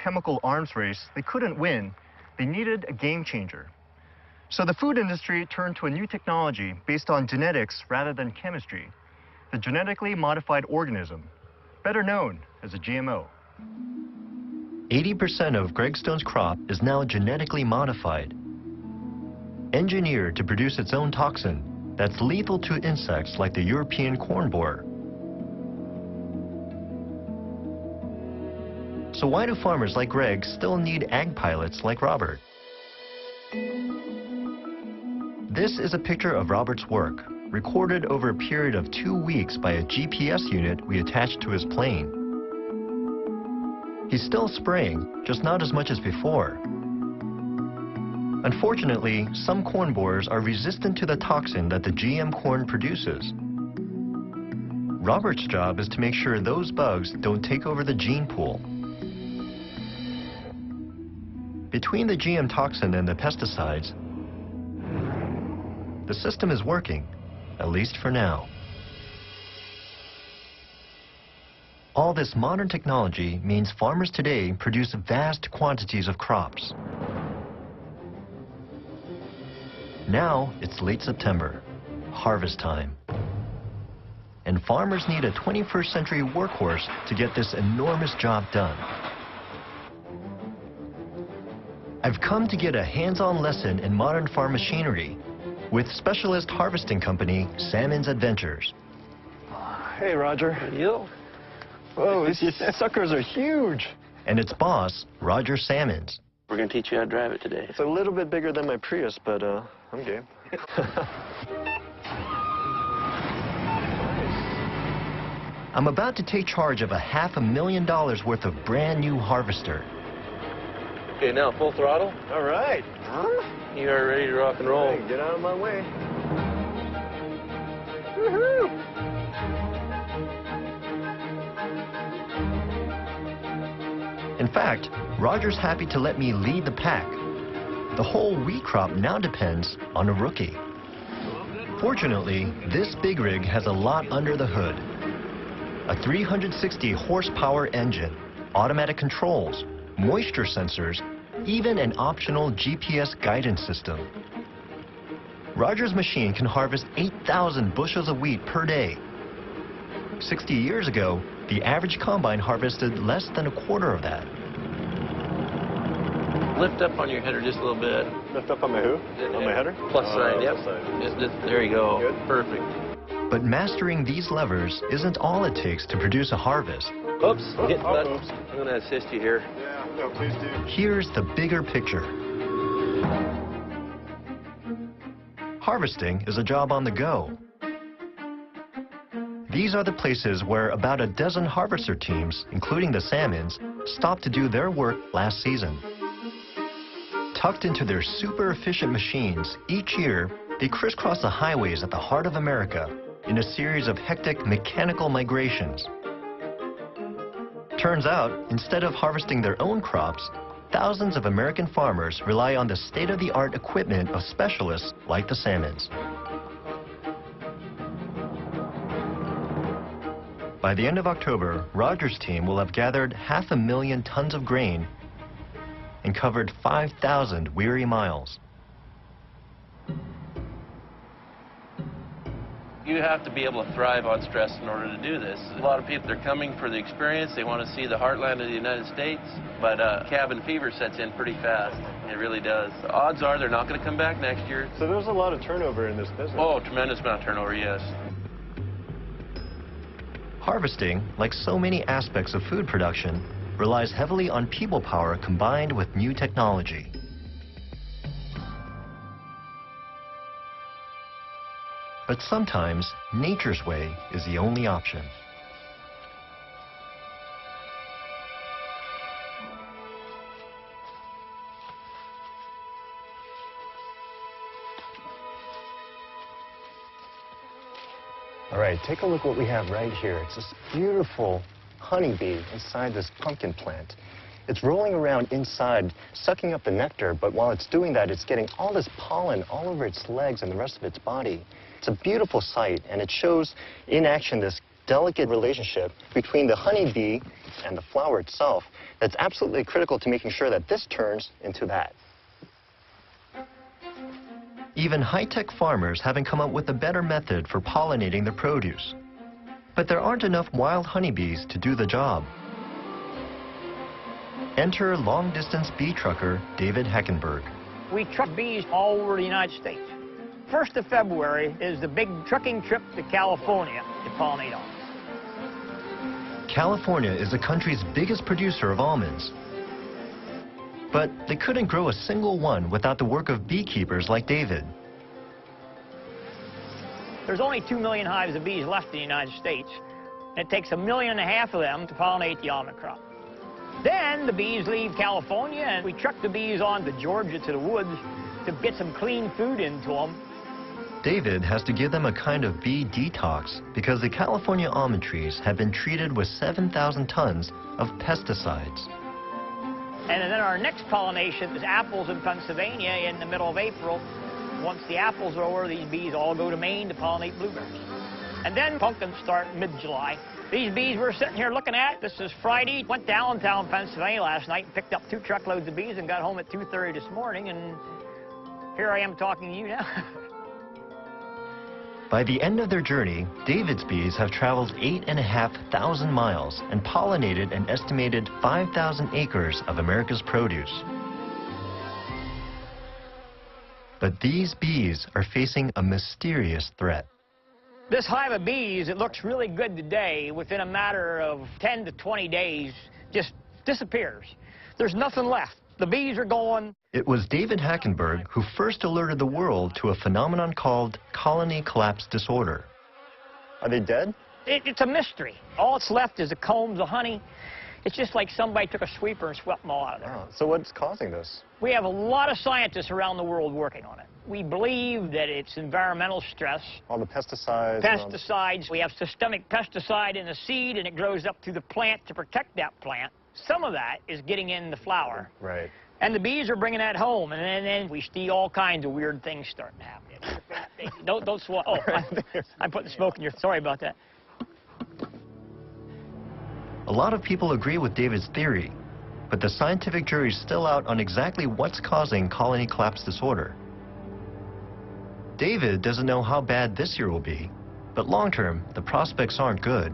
chemical arms race they couldn't win, they needed a game changer. So the food industry turned to a new technology based on genetics rather than chemistry, the genetically modified organism, better known as a GMO. 80% of Greg Stone's crop is now genetically modified, engineered to produce its own toxin that's lethal to insects like the European corn borer. So why do farmers like Greg still need ag pilots like Robert? This is a picture of Robert's work, recorded over a period of 2 weeks by a GPS unit we attached to his plane. He's still spraying, just not as much as before. Unfortunately, some corn borers are resistant to the toxin that the GM corn produces. Robert's job is to make sure those bugs don't take over the gene pool. Between the GM toxin and the pesticides, the system is working, at least for now. All this modern technology means farmers today produce vast quantities of crops. Now it's late September, harvest time. And farmers need a 21st century workhorse to get this enormous job done. I've come to get a hands-on lesson in modern farm machinery with specialist harvesting company Salmon's Adventures. Hey, Roger. You? Whoa, these suckers are huge. And its boss, Roger Salmons. We're going to teach you how to drive it today. It's a little bit bigger than my Prius, but I'm game. I'm about to take charge of a $500,000 worth of brand new harvester. Okay, now full throttle. All right. Huh? You are ready to rock and roll. Hey, get out of my way. Woohoo! In fact, Roger's happy to let me lead the pack. The whole wheat crop now depends on a rookie. Fortunately, this big rig has a lot under the hood. A 360 horsepower engine, automatic controls, moisture sensors, even an optional GPS guidance system. Roger's machine can harvest 8,000 bushels of wheat per day. 60 years ago, the average combine harvested less than a quarter of that. Lift up on your header just a little bit. Lift up on my who? On my header? Plus side, yep. Plus side. Just, there you go. Good. Perfect. But mastering these levers isn't all it takes to produce a harvest. Oops, get that. Oops. I'm going to assist you here. Yeah, no, please do. Here's the bigger picture. Harvesting is a job on the go. These are the places where about a dozen harvester teams, including the Salmons, stopped to do their work last season. Tucked into their super efficient machines, each year, they crisscross the highways at the heart of America in a series of hectic mechanical migrations. Turns out, instead of harvesting their own crops, thousands of American farmers rely on the state-of-the-art equipment of specialists like the Salmons. By the end of October, Roger's team will have gathered 500,000 tons of grain and covered 5,000 weary miles. You have to be able to thrive on stress in order to do this. A lot of people are coming for the experience. They want to see the heartland of the United States, but cabin fever sets in pretty fast. It really does. The odds are they're not going to come back next year. So there's a lot of turnover in this business. Oh, tremendous amount of turnover, yes. Harvesting, like so many aspects of food production, relies heavily on people power combined with new technology. But sometimes, nature's way is the only option. All right, take a look what we have right here. It's this beautiful honeybee inside this pumpkin plant. It's rolling around inside, sucking up the nectar, but while it's doing that, it's getting all this pollen all over its legs and the rest of its body. It's a beautiful sight, and it shows in action this delicate relationship between the honeybee and the flower itself that's absolutely critical to making sure that this turns into that. Even high-tech farmers haven't come up with a better method for pollinating their produce. But there aren't enough wild honeybees to do the job. Enter long-distance bee trucker David Heckenberg. We truck bees all over the United States. 1st of February is the big trucking trip to California to pollinate almonds. California is the country's biggest producer of almonds. But they couldn't grow a single one without the work of beekeepers like David. There's only 2 million hives of bees left in the United States. And it takes 1.5 million of them to pollinate the almond crop. Then the bees leave California and we truck the bees on to Georgia to the woods to get some clean food into them. David has to give them a kind of bee detox because the California almond trees have been treated with 7,000 tons of pesticides. And then our next pollination is apples in Pennsylvania in the middle of April. Once the apples are over, these bees all go to Maine to pollinate blueberries. And then pumpkins start mid-July. These bees we're sitting here looking at, this is Friday. Went downtown Pennsylvania last night and picked up 2 truckloads of bees and got home at 2:30 this morning, and here I am talking to you now. By the end of their journey, David's bees have traveled 8,500 miles and pollinated an estimated 5,000 acres of America's produce. But these bees are facing a mysterious threat. This hive of bees, it looks really good today, within a matter of 10 to 20 days, just disappears. There's nothing left. The bees are gone. It was David Heckenberg who first alerted the world to a phenomenon called colony collapse disorder. Are they dead? It's a mystery. All that's left is the combs of honey. It's just like somebody took a sweeper and swept them all out of there. Oh, so what's causing this? We have a lot of scientists around the world working on it. We believe that it's environmental stress. All the pesticides. Pesticides. We have systemic pesticide in the seed, and it grows up through the plant to protect that plant. Some of that is getting in the flower. Right. And the bees are bringing that home, and then we see all kinds of weird things starting to happen. Don't swallow. Oh, I'm putting smoke in your... Sorry about that. A lot of people agree with David's theory, but the scientific jury's still out on exactly what's causing colony collapse disorder. David doesn't know how bad this year will be, but long-term, the prospects aren't good.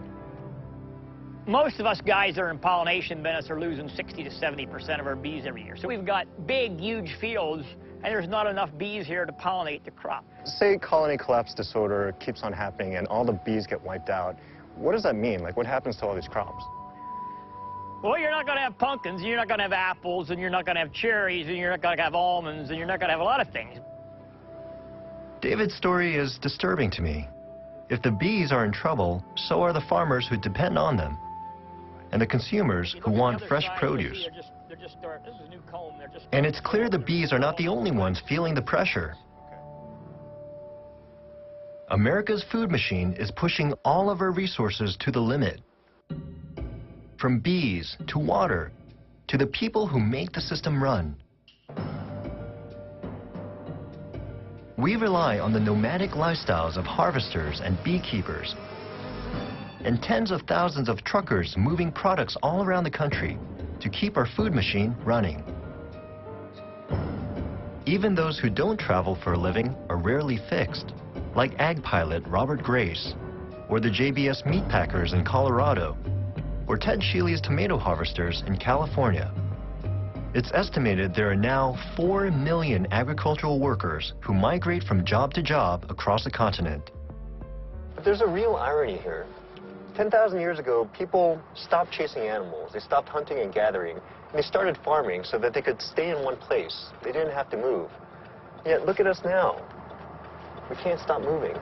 Most of us guys that are in pollination business are losing 60 to 70% of our bees every year. So we've got big, huge fields, and there's not enough bees here to pollinate the crop. Say colony collapse disorder keeps on happening and all the bees get wiped out. What does that mean? Like, what happens to all these crops? Well, you're not going to have pumpkins, and you're not going to have apples, and you're not going to have cherries, and you're not going to have almonds, and you're not going to have a lot of things. David's story is disturbing to me. If the bees are in trouble, so are the farmers who depend on them, and the consumers who want fresh produce. And it's clear the bees are not the only ones feeling the pressure. America's food machine is pushing all of our resources to the limit. From bees to water to the people who make the system run. We rely on the nomadic lifestyles of harvesters and beekeepers, and tens of thousands of truckers moving products all around the country to keep our food machine running. Even those who don't travel for a living are rarely fixed, like ag pilot Robert Grace, or the JBS meat packers in Colorado, or Ted Shealy's tomato harvesters in California. It's estimated there are now 4 million agricultural workers who migrate from job to job across the continent. But there's a real irony here. 10,000 years ago, people stopped chasing animals. They stopped hunting and gathering, and they started farming so that they could stay in one place. They didn't have to move. Yet look at us now. We can't stop moving.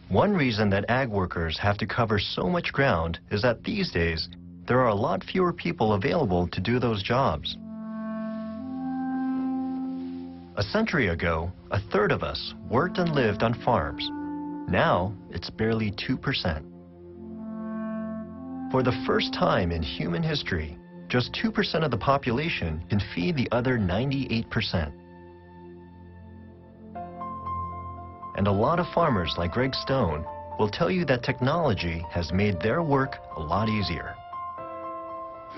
One reason that ag workers have to cover so much ground is that these days, there are a lot fewer people available to do those jobs. A century ago, 1/3 of us worked and lived on farms. Now, it's barely 2%. For the first time in human history, just 2% of the population can feed the other 98%. And a lot of farmers like Greg Stone will tell you that technology has made their work a lot easier.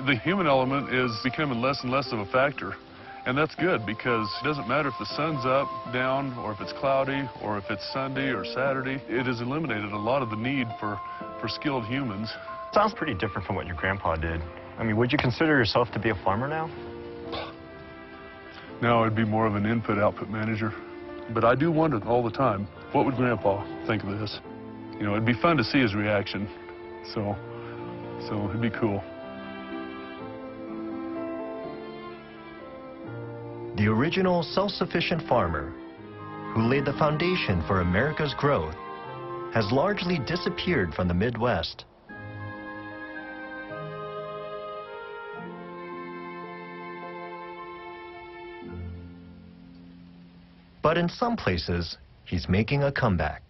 The human element is becoming less and less of a factor. And that's good, because it doesn't matter if the sun's up, down, or if it's cloudy, or if it's Sunday or Saturday. It has eliminated a lot of the need for skilled humans. Sounds pretty different from what your grandpa did. I mean, would you consider yourself to be a farmer now? Now I'd be more of an input-output manager. But I do wonder all the time, what would Grandpa think of this? You know, it'd be fun to see his reaction. So it'd be cool. The original self-sufficient farmer, who laid the foundation for America's growth, has largely disappeared from the Midwest. But in some places, he's making a comeback.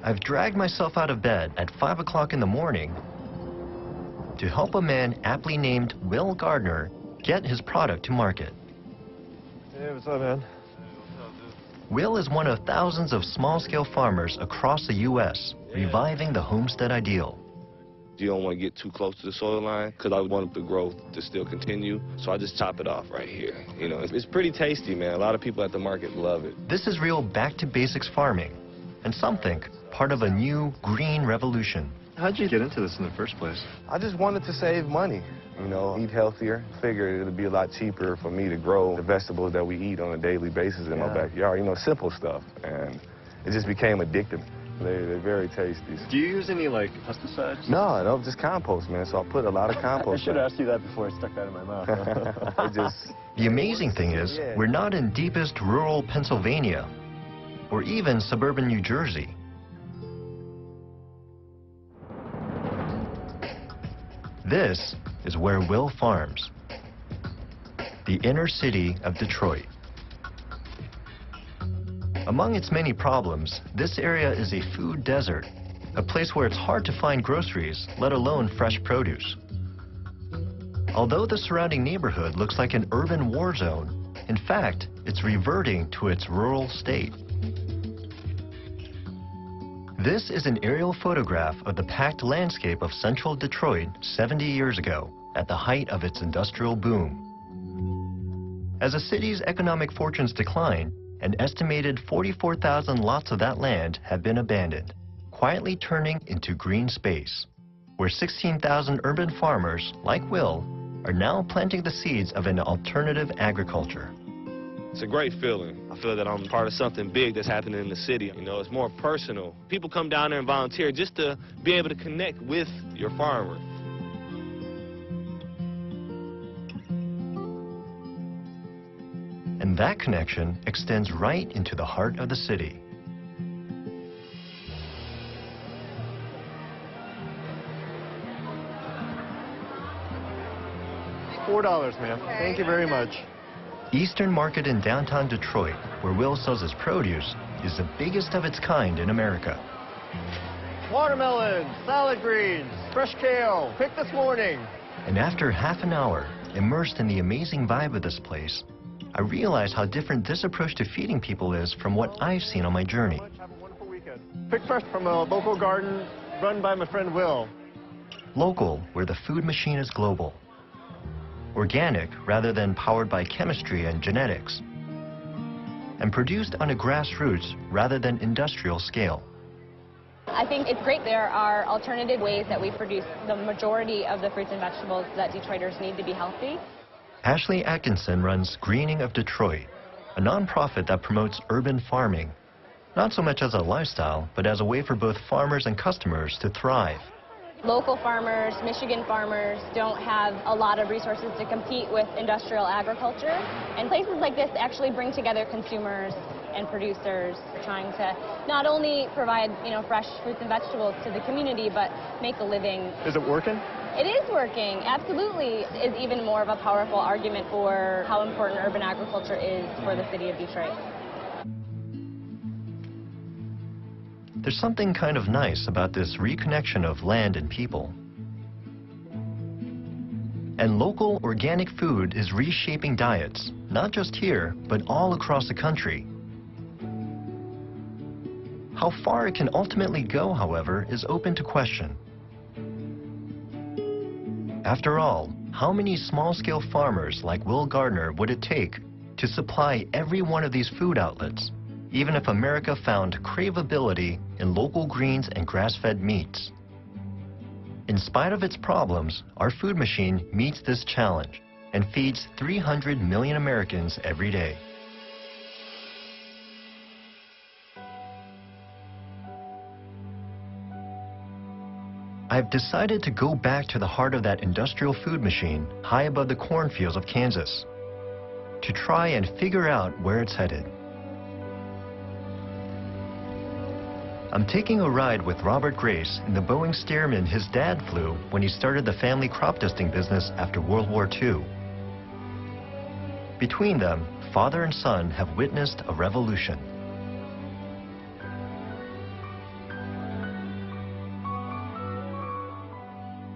I've dragged myself out of bed at 5 o'clock in the morning to help a man aptly named Will Gardner get his product to market. Hey, what's up, man? Will is one of thousands of small-scale farmers across the U.S. reviving the homestead ideal. You don't want to get too close to the soil line, because I want the growth to still continue, so I just chop it off right here. You know, it's pretty tasty, man. A lot of people at the market love it. This is real back-to-basics farming, and some think part of a new green revolution. How'd you get into this in the first place? I just wanted to save money, you know, eat healthier. Figured it'd be a lot cheaper for me to grow the vegetables that we eat on a daily basis in my backyard, you know, simple stuff. And it just became addictive. They're very tasty. Do you use any, like, pesticides? No, just compost, man. So I put a lot of compost. I should have asked you that before I stuck that in my mouth. The amazing thing is, we're not in deepest rural Pennsylvania, or even suburban New Jersey. This is where Will farms, the inner city of Detroit. Among its many problems, this area is a food desert, a place where it's hard to find groceries, let alone fresh produce. Although the surrounding neighborhood looks like an urban war zone, in fact, it's reverting to its rural state. This is an aerial photograph of the packed landscape of central Detroit 70 years ago, at the height of its industrial boom. As the city's economic fortunes decline, an estimated 44,000 lots of that land have been abandoned, quietly turning into green space, where 16,000 urban farmers, like Will, are now planting the seeds of an alternative agriculture. It's a great feeling. I feel that I'm part of something big that's happening in the city. You know, it's more personal. People come down there and volunteer just to be able to connect with your farmer. And that connection extends right into the heart of the city. $4, ma'am. Thank you very much. Eastern Market in downtown Detroit, where Will sells his produce, is the biggest of its kind in America. Watermelon, salad greens, fresh kale, picked this morning. And after half an hour, immersed in the amazing vibe of this place, I realize how different this approach to feeding people is from what I've seen on my journey. Have a wonderful weekend. Picked fresh from a local garden run by my friend Will. Local, where the food machine is global. Organic, rather than powered by chemistry and genetics. And produced on a grassroots, rather than industrial scale. I think it's great there are alternative ways that we produce the majority of the fruits and vegetables that Detroiters need to be healthy. Ashley Atkinson runs Greening of Detroit, a nonprofit that promotes urban farming, not so much as a lifestyle, but as a way for both farmers and customers to thrive. Local farmers, Michigan farmers, don't have a lot of resources to compete with industrial agriculture. And places like this actually bring together consumers and producers, trying to not only provide, fresh fruits and vegetables to the community, but make a living. Is it working? It is working, absolutely. It's even more of a powerful argument for how important urban agriculture is for the city of Detroit. There's something kind of nice about this reconnection of land and people. And local organic food is reshaping diets, not just here, but all across the country. How far it can ultimately go, however, is open to question. After all, how many small-scale farmers like Will Gardner would it take to supply every one of these food outlets, even if America found craveability in local greens and grass-fed meats? In spite of its problems, our food machine meets this challenge and feeds 300 million Americans every day. I've decided to go back to the heart of that industrial food machine high above the cornfields of Kansas to try and figure out where it's headed. I'm taking a ride with Robert Grace in the Boeing Stearman his dad flew when he started the family crop dusting business after World War II. Between them, father and son have witnessed a revolution.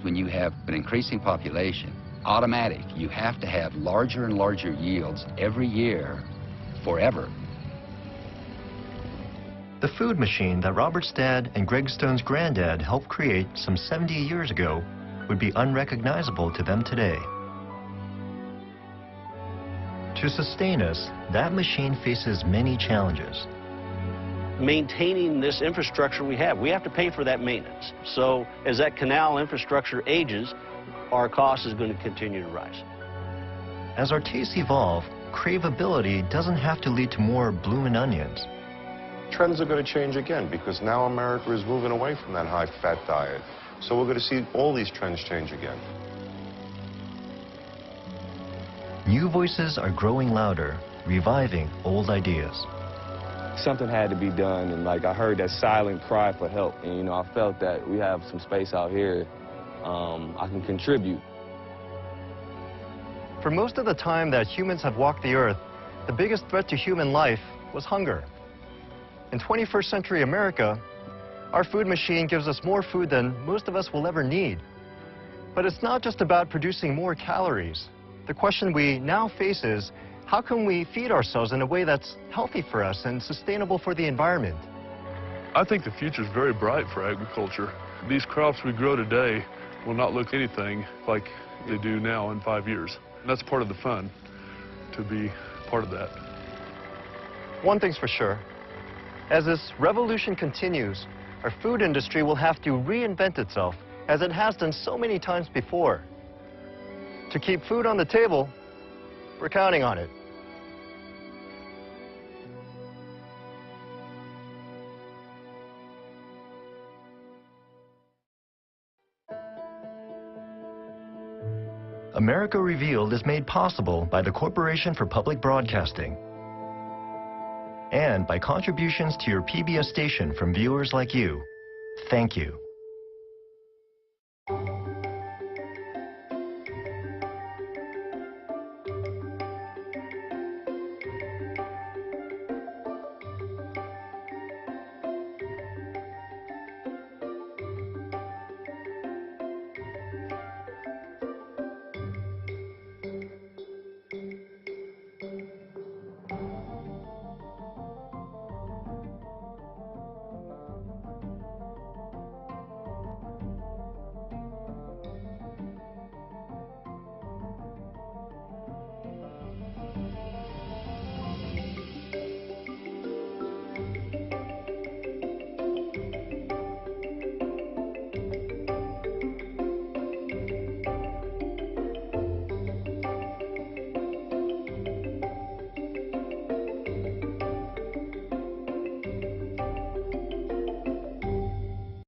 When you have an increasing population, automatic, you have to have larger and larger yields every year, forever. The food machine that Robert's dad and Greg Stone's granddad helped create some 70 years ago would be unrecognizable to them today. To sustain us, that machine faces many challenges. Maintaining this infrastructure we have to pay for that maintenance. So as that canal infrastructure ages, our cost is going to continue to rise. As our tastes evolve, craveability doesn't have to lead to more bloomin' onions. Trends are going to change again because now America is moving away from that high-fat diet. So we're going to see all these trends change again. New voices are growing louder, reviving old ideas. Something had to be done, and like I heard that silent cry for help, and you know, I felt that we have some space out here I can contribute. For most of the time that humans have walked the earth, the biggest threat to human life was hunger. In 21st century America, our food machine gives us more food than most of us will ever need. But it's not just about producing more calories. The question we now face is, how can we feed ourselves in a way that's healthy for us and sustainable for the environment? I think the future is very bright for agriculture. These crops we grow today will not look anything like they do now in 5 years. And that's part of the fun, to be part of that. One thing's for sure. As this revolution continues, our food industry will have to reinvent itself, as it has done so many times before. To keep food on the table, we're counting on it. America Revealed is made possible by the Corporation for Public Broadcasting and by contributions to your PBS station from viewers like you. Thank you.